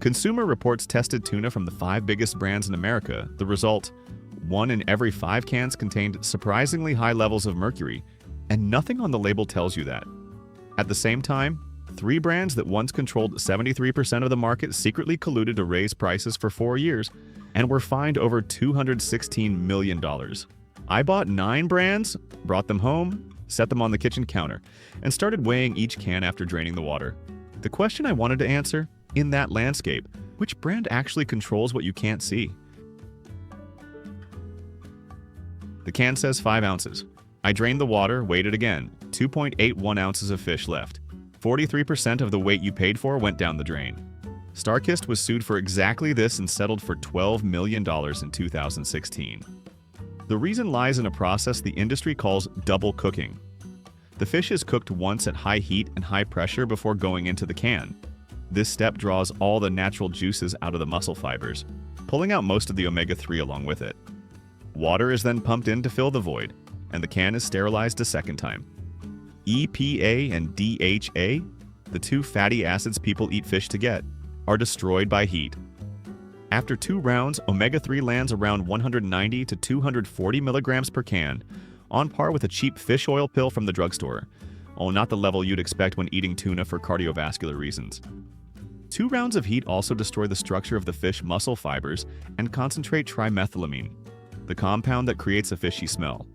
Consumer Reports tested tuna from the 5 biggest brands in America. The result: 1 in every 5 cans contained surprisingly high levels of mercury, and nothing on the label tells you that. At the same time, 3 brands that once controlled 73% of the market secretly colluded to raise prices for 4 years and were fined over $216 million. I bought 9 brands, brought them home, set them on the kitchen counter, and started weighing each can after draining the water. The question I wanted to answer: in that landscape, which brand actually controls what you can't see? The can says 5 ounces. I drained the water, weighed it again. 2.81 ounces of fish left. 43% of the weight you paid for went down the drain. STARKIST was sued for exactly this and settled for $12 million in 2016. The reason lies in a process the industry calls double cooking. The fish is cooked once at high heat and high pressure before going into the can. This step draws all the natural juices out of the muscle fibers, pulling out most of the omega-3 along with it. Water is then pumped in to fill the void, and the can is sterilized a second time. EPA and DHA, the 2 fatty acids people eat fish to get, are destroyed by heat. After 2 rounds, omega-3 lands around 190 to 240 milligrams per can, on par with a cheap fish oil pill from the drugstore, although not the level you'd expect when eating tuna for cardiovascular reasons. 2 rounds of heat also destroy the structure of the fish muscle fibers and concentrate trimethylamine, the compound that creates a fishy smell.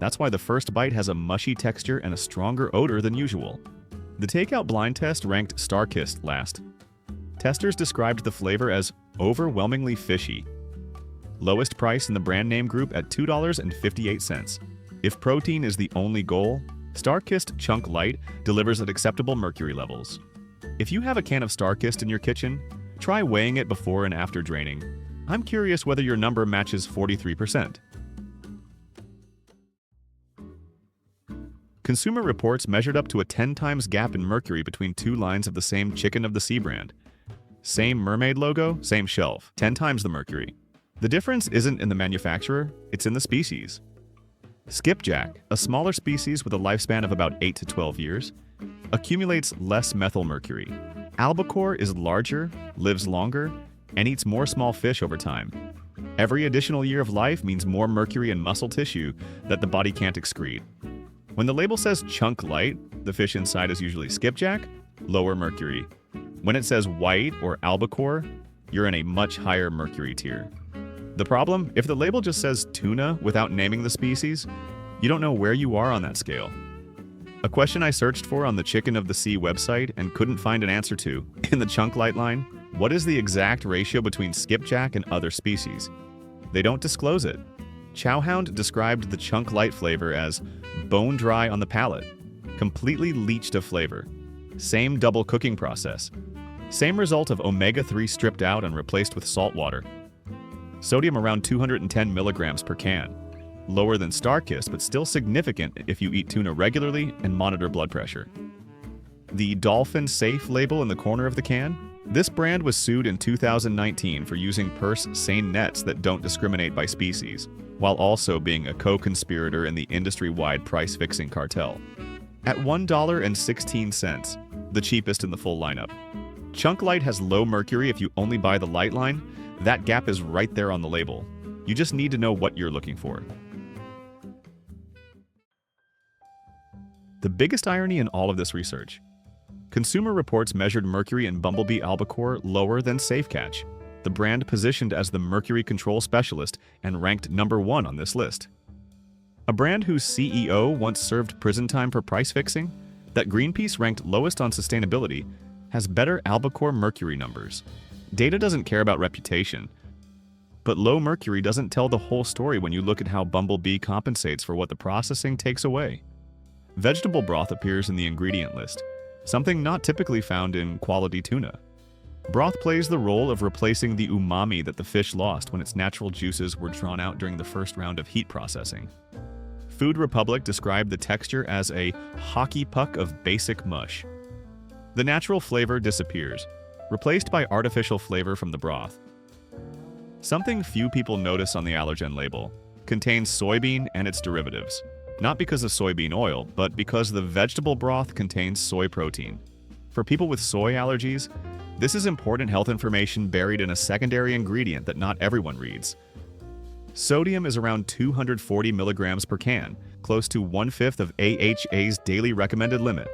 That's why the first bite has a mushy texture and a stronger odor than usual. The takeout blind test ranked STARKIST last. Testers described the flavor as overwhelmingly fishy. Lowest price in the brand name group at $2.58. If protein is the only goal, STARKIST Chunk Light delivers at acceptable mercury levels. If you have a can of STARKIST in your kitchen, try weighing it before and after draining. I'm curious whether your number matches 43%. Consumer Reports measured up to a 10 times gap in mercury between 2 lines of the same Chicken of the Sea brand. Same mermaid logo, same shelf, 10 times the mercury. The difference isn't in the manufacturer, it's in the species. Skipjack, a smaller species with a lifespan of about 8 to 12 years, accumulates less methylmercury. Albacore is larger, lives longer, and eats more small fish over time. Every additional year of life means more mercury in muscle tissue that the body can't excrete. When the label says chunk light, the fish inside is usually skipjack, lower mercury. When it says white or albacore, you're in a much higher mercury tier. The problem? If the label just says tuna without naming the species, you don't know where you are on that scale. A question I searched for on the Chicken of the Sea website and couldn't find an answer to, in the chunk light line: what is the exact ratio between skipjack and other species? They don't disclose it. Chowhound described the chunk light flavor as bone dry on the palate, completely leached of flavor. Same double cooking process. Same result of omega-3 stripped out and replaced with salt water. Sodium around 210 milligrams per can. Lower than STARKIST, but still significant if you eat tuna regularly and monitor blood pressure. The Dolphin Safe label in the corner of the can? This brand was sued in 2019 for using purse seine nets that don't discriminate by species, while also being a co-conspirator in the industry-wide price-fixing cartel. At $1.16, the cheapest in the full lineup. Chunk Light has low mercury if you only buy the light line. That gap is right there on the label. You just need to know what you're looking for. The biggest irony in all of this research: Consumer Reports measured mercury in Bumblebee Albacore lower than Safecatch, the brand positioned as the mercury control specialist and ranked number 1 on this list. A brand whose CEO once served prison time for price fixing, that Greenpeace ranked lowest on sustainability, has better Albacore mercury numbers. Data doesn't care about reputation, but low mercury doesn't tell the whole story when you look at how Bumblebee compensates for what the processing takes away. Vegetable broth appears in the ingredient list, something not typically found in quality tuna. Broth plays the role of replacing the umami that the fish lost when its natural juices were drawn out during the first round of heat processing. Food Republic described the texture as a hockey puck of basic mush. The natural flavor disappears, replaced by artificial flavor from the broth. Something few people notice on the allergen label: contains soybean and its derivatives. Not because of soybean oil, but because the vegetable broth contains soy protein. For people with soy allergies, this is important health information buried in a secondary ingredient that not everyone reads. Sodium is around 240 milligrams per can, close to 1/5 of AHA's daily recommended limit,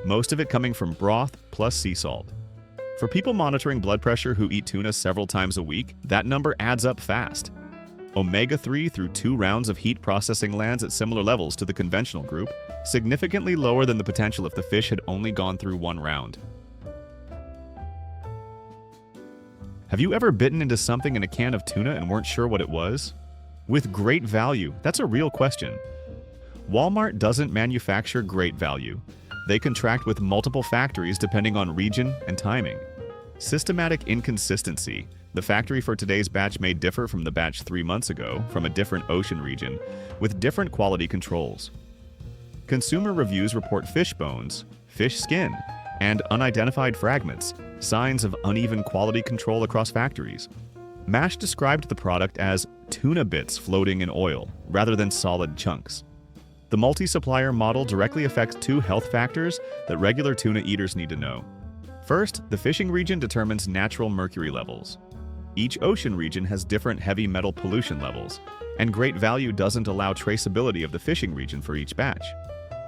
most of it coming from broth plus sea salt. For people monitoring blood pressure who eat tuna several times a week, that number adds up fast. Omega-3 through 2 rounds of heat processing lands at similar levels to the conventional group, significantly lower than the potential if the fish had only gone through 1 round. Have you ever bitten into something in a can of tuna and weren't sure what it was? With great value, that's a real question. Walmart doesn't manufacture great value. They contract with multiple factories depending on region and timing. Systematic inconsistency. The factory for today's batch may differ from the batch 3 months ago from a different ocean region, with different quality controls. Consumer reviews report fish bones, fish skin, and unidentified fragments, signs of uneven quality control across factories. MASH described the product as tuna bits floating in oil, rather than solid chunks. The multi-supplier model directly affects 2 health factors that regular tuna eaters need to know. First, the fishing region determines natural mercury levels. Each ocean region has different heavy metal pollution levels, and great value doesn't allow traceability of the fishing region for each batch.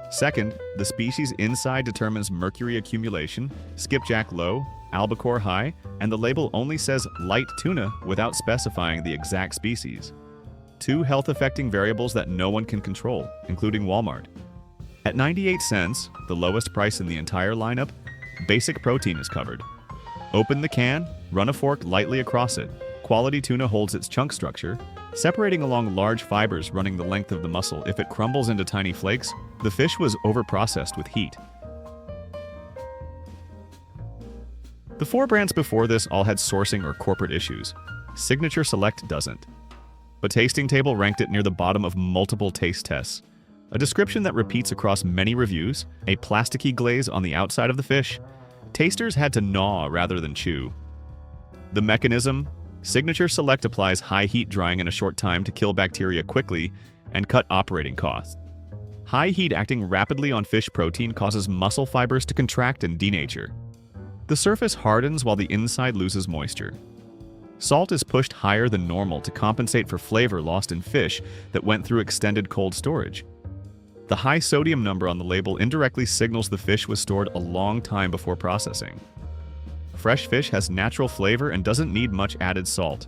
Second, the species inside determines mercury accumulation, skipjack low, albacore high, and the label only says light tuna without specifying the exact species. 2 health-affecting variables that no one can control, including Walmart. At 98 cents, the lowest price in the entire lineup, basic protein is covered. Open the can, run a fork lightly across it. Quality tuna holds its chunk structure, separating along large fibers running the length of the muscle. If it crumbles into tiny flakes, the fish was overprocessed with heat. The 4 brands before this all had sourcing or corporate issues. Signature Select doesn't. But Tasting Table ranked it near the bottom of multiple taste tests. A description that repeats across many reviews, a plasticky glaze on the outside of the fish. Tasters had to gnaw rather than chew. The mechanism: Signature Select applies high heat drying in a short time to kill bacteria quickly and cut operating costs. High heat acting rapidly on fish protein causes muscle fibers to contract and denature. The surface hardens while the inside loses moisture. Salt is pushed higher than normal to compensate for flavor lost in fish that went through extended cold storage. The high sodium number on the label indirectly signals the fish was stored a long time before processing. Fresh fish has natural flavor and doesn't need much added salt.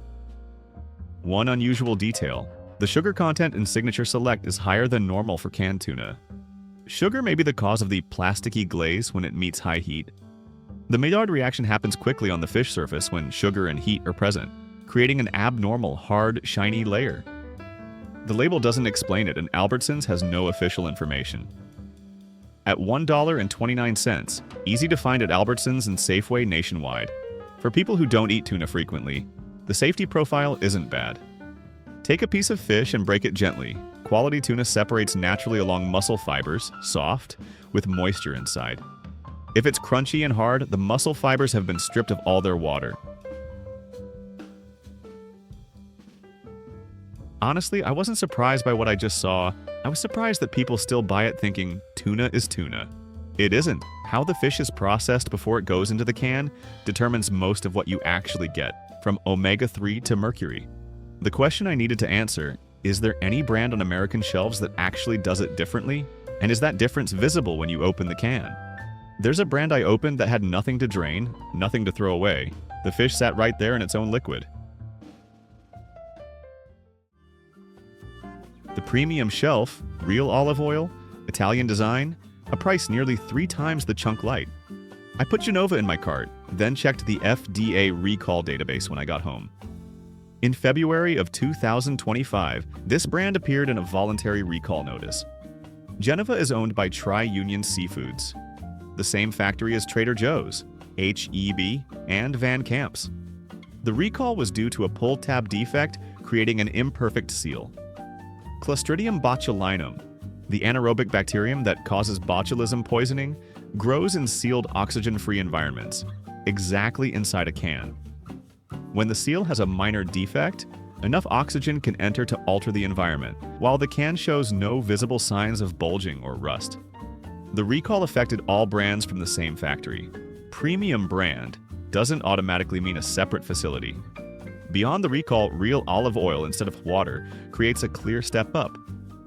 One unusual detail: the sugar content in Signature Select is higher than normal for canned tuna. Sugar may be the cause of the plasticky glaze when it meets high heat. The Maillard reaction happens quickly on the fish surface when sugar and heat are present, creating an abnormal, hard, shiny layer. The label doesn't explain it, and Albertsons has no official information. At $1.29, easy to find at Albertsons and Safeway nationwide. For people who don't eat tuna frequently, the safety profile isn't bad. Take a piece of fish and break it gently. Quality tuna separates naturally along muscle fibers, soft, with moisture inside. If it's crunchy and hard, the muscle fibers have been stripped of all their water. Honestly, I wasn't surprised by what I just saw. I was surprised that people still buy it thinking tuna is tuna. It isn't. How the fish is processed before it goes into the can determines most of what you actually get, from omega-3 to mercury. The question I needed to answer: is there any brand on American shelves that actually does it differently? And is that difference visible when you open the can? There's a brand I opened that had nothing to drain, nothing to throw away. The fish sat right there in its own liquid. The premium shelf, real olive oil, Italian design, a price nearly 3 times the chunk light. I put GENOVA in my cart, then checked the FDA recall database when I got home. In February of 2025, this brand appeared in a voluntary recall notice. GENOVA is owned by Tri-Union Seafoods, the same factory as Trader Joe's, H-E-B, and Van Camp's. The recall was due to a pull tab defect, creating an imperfect seal. Clostridium botulinum, the anaerobic bacterium that causes botulism poisoning, grows in sealed oxygen-free environments, exactly inside a can. When the seal has a minor defect, enough oxygen can enter to alter the environment, while the can shows no visible signs of bulging or rust. The recall affected all brands from the same factory. Premium brand doesn't automatically mean a separate facility. Beyond the recall, real olive oil instead of water creates a clear step up.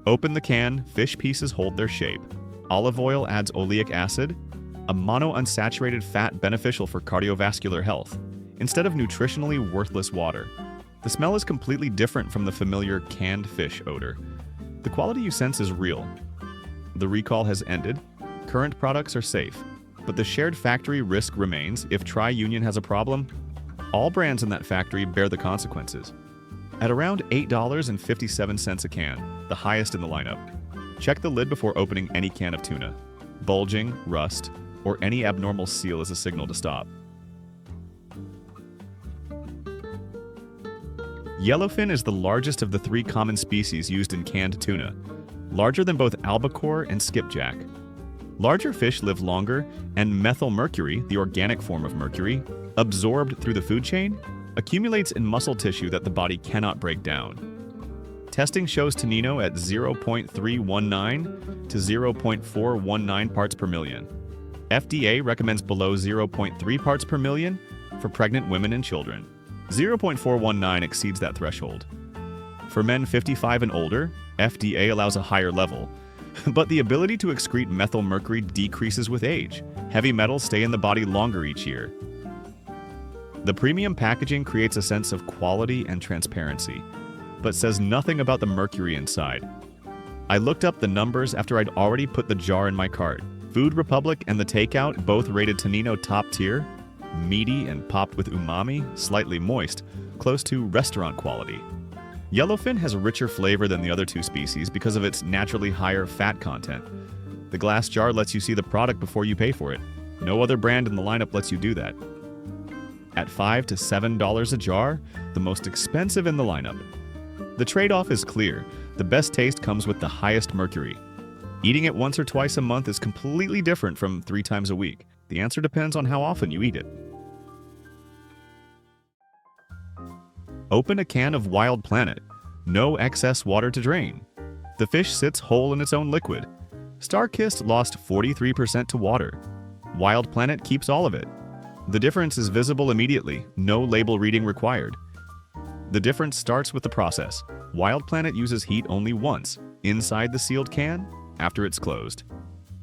Open the can, fish pieces hold their shape. Olive oil adds oleic acid, a monounsaturated fat beneficial for cardiovascular health, instead of nutritionally worthless water. The smell is completely different from the familiar canned fish odor. The quality you sense is real. The recall has ended. Current products are safe, but the shared factory risk remains. If Tri-Union has a problem, all brands in that factory bear the consequences. At around $8.57 a can, the highest in the lineup. Check the lid before opening any can of tuna. Bulging, rust, or any abnormal seal is a signal to stop. Yellowfin is the largest of the 3 common species used in canned tuna, larger than both albacore and skipjack. Larger fish live longer, and methylmercury, the organic form of mercury, absorbed through the food chain, accumulates in muscle tissue that the body cannot break down. Testing shows TONNINO at 0.319 to 0.419 parts per million. FDA recommends below 0.3 parts per million for pregnant women and children. 0.419 exceeds that threshold. For men 55 and older, FDA allows a higher level, but the ability to excrete methylmercury decreases with age. Heavy metals stay in the body longer each year. The premium packaging creates a sense of quality and transparency, but says nothing about the mercury inside. I looked up the numbers after I'd already put the jar in my cart. Food Republic and the Takeout both rated TONNINO top tier, meaty and popped with umami, slightly moist, close to restaurant quality. Yellowfin has a richer flavor than the other 2 species because of its naturally higher fat content. The glass jar lets you see the product before you pay for it. No other brand in the lineup lets you do that. At $5 to $7 a jar, the most expensive in the lineup. The trade-off is clear. The best taste comes with the highest mercury. Eating it once or twice a month is completely different from 3 times a week. The answer depends on how often you eat it. Open a can of Wild Planet. No excess water to drain. The fish sits whole in its own liquid. STARKIST lost 43% to water. Wild Planet keeps all of it. The difference is visible immediately, no label reading required. The difference starts with the process. Wild Planet uses heat only once, inside the sealed can, after it's closed.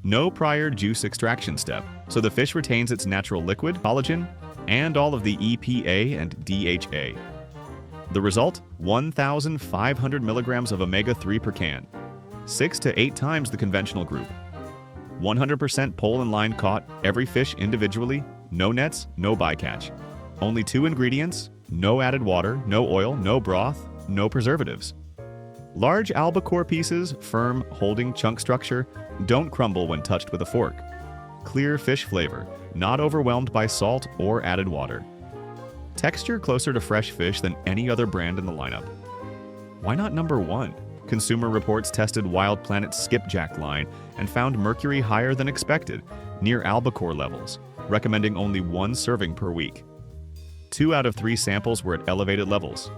No prior juice extraction step, so the fish retains its natural liquid, collagen, and all of the EPA and DHA. The result? 1,500 milligrams of omega-3 per can, 6 to 8 times the conventional group. 100% pole and line caught, every fish individually, no nets, no bycatch. Only 2 ingredients, no added water, no oil, no broth, no preservatives. Large albacore pieces, firm, holding chunk structure, don't crumble when touched with a fork. Clear fish flavor, not overwhelmed by salt or added water. Texture closer to fresh fish than any other brand in the lineup. Why not number 1? Consumer Reports tested Wild Planet's skipjack line and found mercury higher than expected, near albacore levels, recommending only 1 serving per week. 2 out of 3 samples were at elevated levels.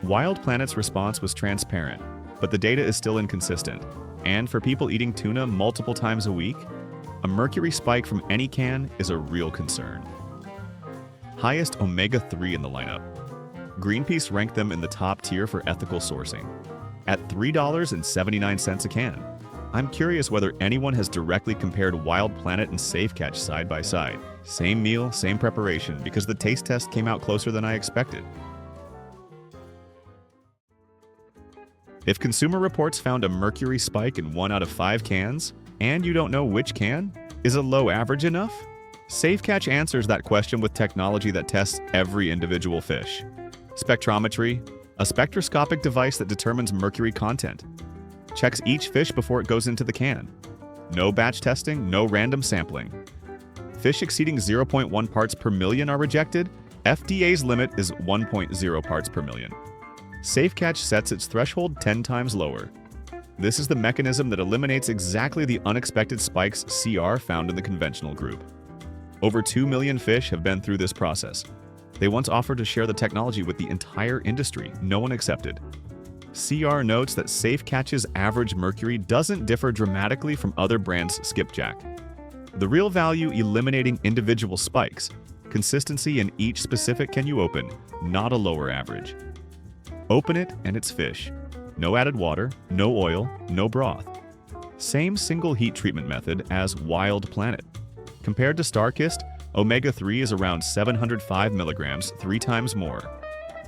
Wild Planet's response was transparent, but the data is still inconsistent. And for people eating tuna multiple times a week, a mercury spike from any can is a real concern. Highest omega-3 in the lineup. Greenpeace ranked them in the top tier for ethical sourcing, at $3.79 a can. I'm curious whether anyone has directly compared Wild Planet and Safe Catch side by side. Same meal, same preparation, because the taste test came out closer than I expected. If Consumer Reports found a mercury spike in 1 out of 5 cans, and you don't know which can, is a low average enough? Safe Catch answers that question with technology that tests every individual fish. Spectrometry, a spectroscopic device that determines mercury content. Checks each fish before it goes into the can. No batch testing, no random sampling. Fish exceeding 0.1 parts per million are rejected. FDA's limit is 1.0 parts per million. Safe Catch sets its threshold 10 times lower. This is the mechanism that eliminates exactly the unexpected spikes CR found in the conventional group. Over 2 million fish have been through this process. They once offered to share the technology with the entire industry. No one accepted. CR notes that Safe Catch's average mercury doesn't differ dramatically from other brands' skipjack. The real value eliminating individual spikes, consistency in each specific can you open, not a lower average. Open it and it's fish. No added water, no oil, no broth. Same single heat treatment method as Wild Planet. Compared to STARKIST, omega-3 is around 705 milligrams, 3 times more.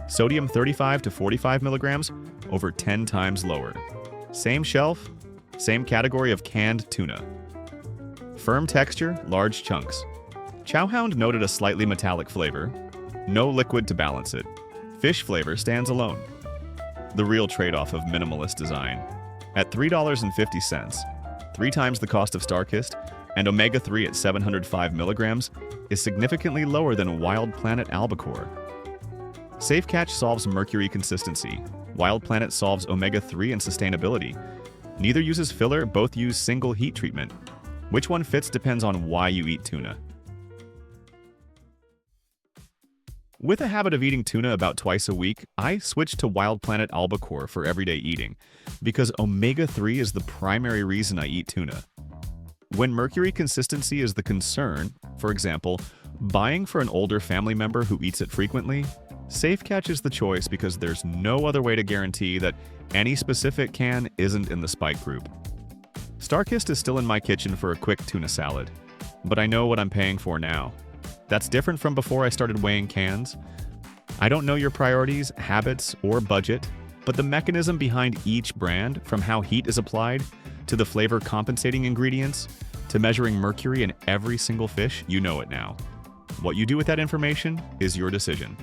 Sodium 35 to 45 milligrams, over 10 times lower. Same shelf, same category of canned tuna. Firm texture, large chunks. Chowhound noted a slightly metallic flavor. No liquid to balance it. Fish flavor stands alone. The real trade-off of minimalist design. At $3.50, 3 times the cost of STARKIST, and omega-3 at 705 milligrams is significantly lower than Wild Planet Albacore. Safe Catch solves mercury consistency. Wild Planet solves omega-3 and sustainability. Neither uses filler, both use single heat treatment. Which one fits depends on why you eat tuna. With a habit of eating tuna about twice a week, I switched to Wild Planet Albacore for everyday eating, because omega-3 is the primary reason I eat tuna. When mercury consistency is the concern, for example, buying for an older family member who eats it frequently, Safe Catch is the choice because there's no other way to guarantee that any specific can isn't in the spike group. STARKIST is still in my kitchen for a quick tuna salad, but I know what I'm paying for now. That's different from before I started weighing cans. I don't know your priorities, habits, or budget, but the mechanism behind each brand, from how heat is applied, to the flavor compensating ingredients, to measuring mercury in every single fish, you know it now. What you do with that information is your decision.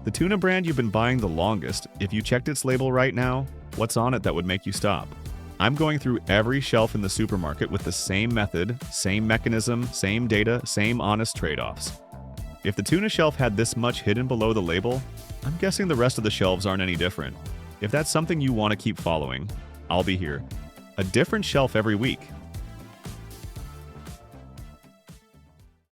The tuna brand you've been buying the longest, if you checked its label right now, what's on it that would make you stop? I'm going through every shelf in the supermarket with the same method, same mechanism, same data, same honest trade-offs. If the tuna shelf had this much hidden below the label, I'm guessing the rest of the shelves aren't any different. If that's something you want to keep following, I'll be here. A different shelf every week,